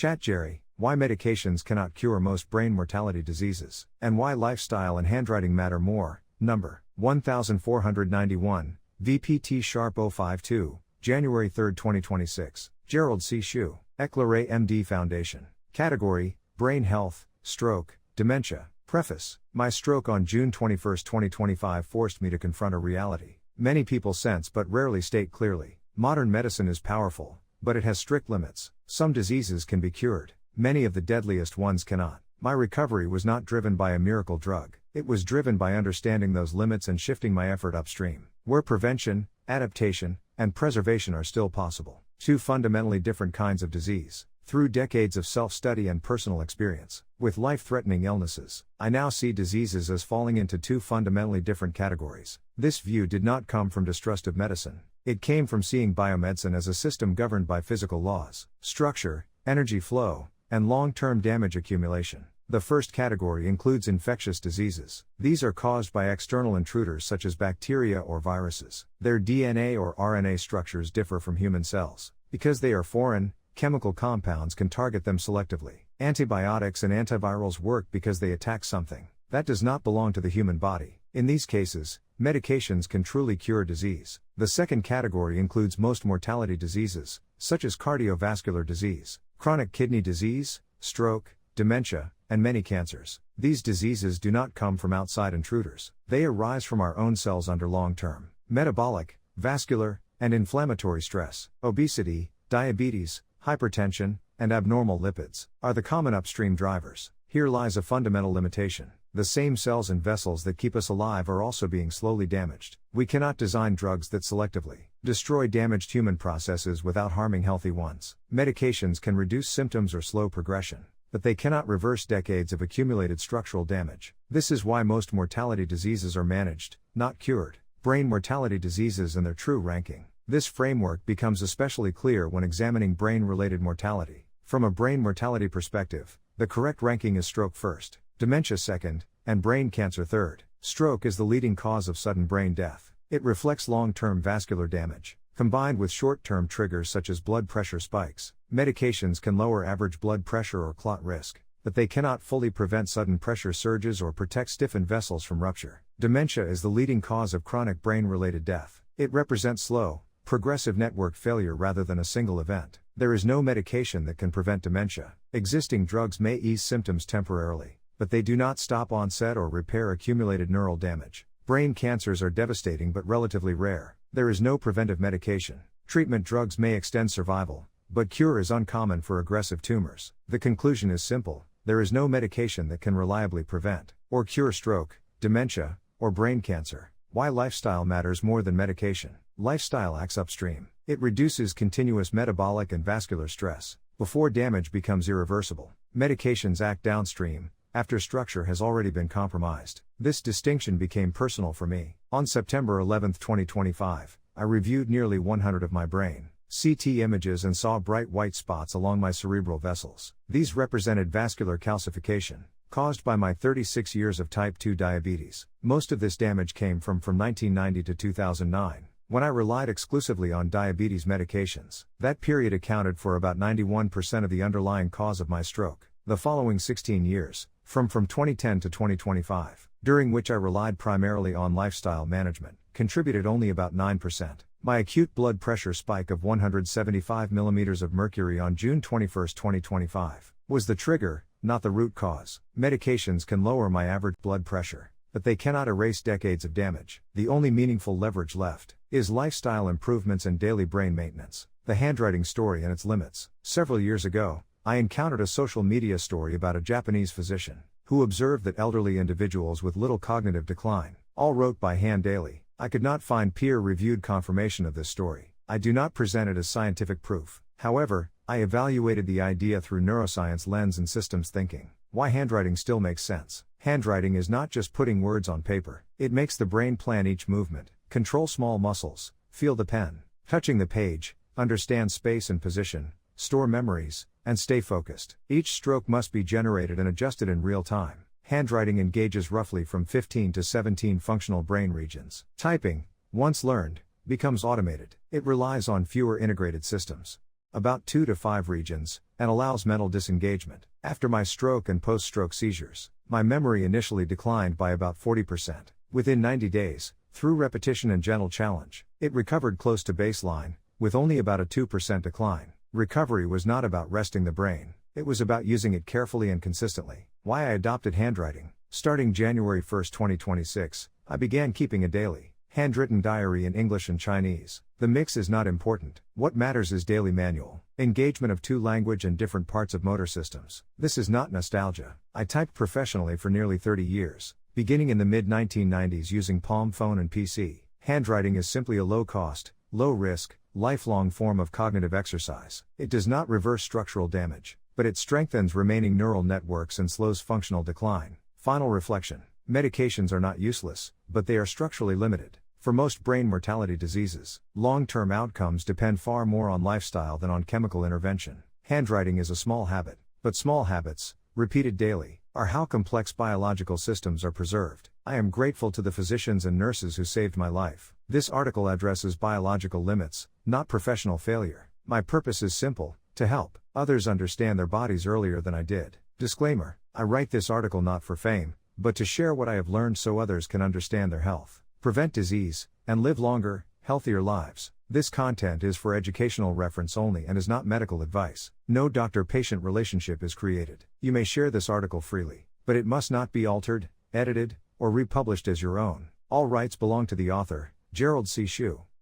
ChatGerry, why medications cannot cure most brain mortality diseases, and why lifestyle and handwriting matter more. Number 1491, VPT Sharp 052, January 3, 2026. Gerald C. EclaireMD Foundation. Category: Brain Health, Stroke, Dementia. Preface: My stroke on June 21, 2025 forced me to confront a reality many people sense but rarely state clearly. Modern medicine is powerful, but it has strict limits. Some diseases can be cured. Many of the deadliest ones cannot. My recovery was not driven by a miracle drug. It was driven by understanding those limits and shifting my effort upstream, where prevention, adaptation, and preservation are still possible. Two fundamentally different kinds of disease. Through decades of self-study and personal experience with life-threatening illnesses, I now see diseases as falling into two fundamentally different categories. This view did not come from distrust of medicine. It came from seeing biomedicine as a system governed by physical laws, structure, energy flow, and long-term damage accumulation. The first category includes infectious diseases. These are caused by external intruders such as bacteria or viruses. Their DNA or RNA structures differ from human cells. Because they are foreign, chemical compounds can target them selectively. Antibiotics and antivirals work because they attack something that does not belong to the human body. In these cases, medications can truly cure disease. The second category includes most mortality diseases, such as cardiovascular disease, chronic kidney disease, stroke, dementia, and many cancers. These diseases do not come from outside intruders. They arise from our own cells under long-term metabolic, vascular, and inflammatory stress. Obesity, diabetes, hypertension, and abnormal lipids are the common upstream drivers. Here lies a fundamental limitation. The same cells and vessels that keep us alive are also being slowly damaged. We cannot design drugs that selectively destroy damaged human processes without harming healthy ones. Medications can reduce symptoms or slow progression, but they cannot reverse decades of accumulated structural damage. This is why most mortality diseases are managed, not cured. Brain mortality diseases and their true ranking. This framework becomes especially clear when examining brain-related mortality. From a brain mortality perspective, the correct ranking is stroke first, dementia second, and brain cancer third. Stroke is the leading cause of sudden brain death. It reflects long-term vascular damage, combined with short-term triggers such as blood pressure spikes. Medications can lower average blood pressure or clot risk, but they cannot fully prevent sudden pressure surges or protect stiffened vessels from rupture. Dementia is the leading cause of chronic brain-related death. It represents slow, progressive network failure rather than a single event. There is no medication that can prevent dementia. Existing drugs may ease symptoms temporarily, but they do not stop onset or repair accumulated neural damage. Brain cancers are devastating but relatively rare. There is no preventive medication. Treatment drugs may extend survival, but cure is uncommon for aggressive tumors. The conclusion is simple: there is no medication that can reliably prevent or cure stroke, dementia, or brain cancer. Why lifestyle matters more than medication. Lifestyle acts upstream. It reduces continuous metabolic and vascular stress before damage becomes irreversible. Medications act downstream, after structure has already been compromised. This distinction became personal for me. On September 11, 2025, I reviewed nearly 100 of my brain CT images and saw bright white spots along my cerebral vessels. These represented vascular calcification, caused by my 36 years of type 2 diabetes. Most of this damage came from 1990 to 2009. When I relied exclusively on diabetes medications. That period accounted for about 91% of the underlying cause of my stroke. The following 16 years, from 2010 to 2025, during which I relied primarily on lifestyle management, contributed only about 9%. My acute blood pressure spike of 175 mm of mercury on June 21, 2025, was the trigger, not the root cause. Medications can lower my average blood pressure, but they cannot erase decades of damage. The only meaningful leverage left is lifestyle improvements and daily brain maintenance. The handwriting story and its limits. Several years ago, I encountered a social media story about a Japanese physician who observed that elderly individuals with little cognitive decline all wrote by hand daily. I could not find peer-reviewed confirmation of this story. I do not present it as scientific proof. However, I evaluated the idea through neuroscience lens and systems thinking. Why handwriting still makes sense. Handwriting is not just putting words on paper. It makes the brain plan each movement, control small muscles, feel the pen, touching the page, understand space and position, store memories, and stay focused. Each stroke must be generated and adjusted in real time. Handwriting engages roughly from 15 to 17 functional brain regions. Typing, once learned, becomes automated. It relies on fewer integrated systems, about 2 to 5 regions, and allows mental disengagement. After my stroke and post-stroke seizures, my memory initially declined by about 40%. Within 90 days, through repetition and gentle challenge, it recovered close to baseline, with only about a 2% decline. Recovery was not about resting the brain, it was about using it carefully and consistently. Why I adopted handwriting. Starting January 1, 2026, I began keeping a daily, handwritten diary in English and Chinese. The mix is not important. What matters is daily manual engagement of two language and different parts of motor systems. This is not nostalgia. I typed professionally for nearly 30 years, beginning in the mid-1990s using palm phone and PC. Handwriting is simply a low-cost, low-risk, lifelong form of cognitive exercise. It does not reverse structural damage, but it strengthens remaining neural networks and slows functional decline. Final reflection. Medications are not useless, but they are structurally limited. For most brain mortality diseases, long-term outcomes depend far more on lifestyle than on chemical intervention. Handwriting is a small habit, but small habits, repeated daily, are how complex biological systems are preserved. I am grateful to the physicians and nurses who saved my life. This article addresses biological limits, not professional failure. My purpose is simple: to help others understand their bodies earlier than I did. Disclaimer: I write this article not for fame, but to share what I have learned so others can understand their health, prevent disease, and live longer, healthier lives. This content is for educational reference only and is not medical advice. No doctor-patient relationship is created. You may share this article freely, but it must not be altered, edited, or republished as your own. All rights belong to the author, Gerald C.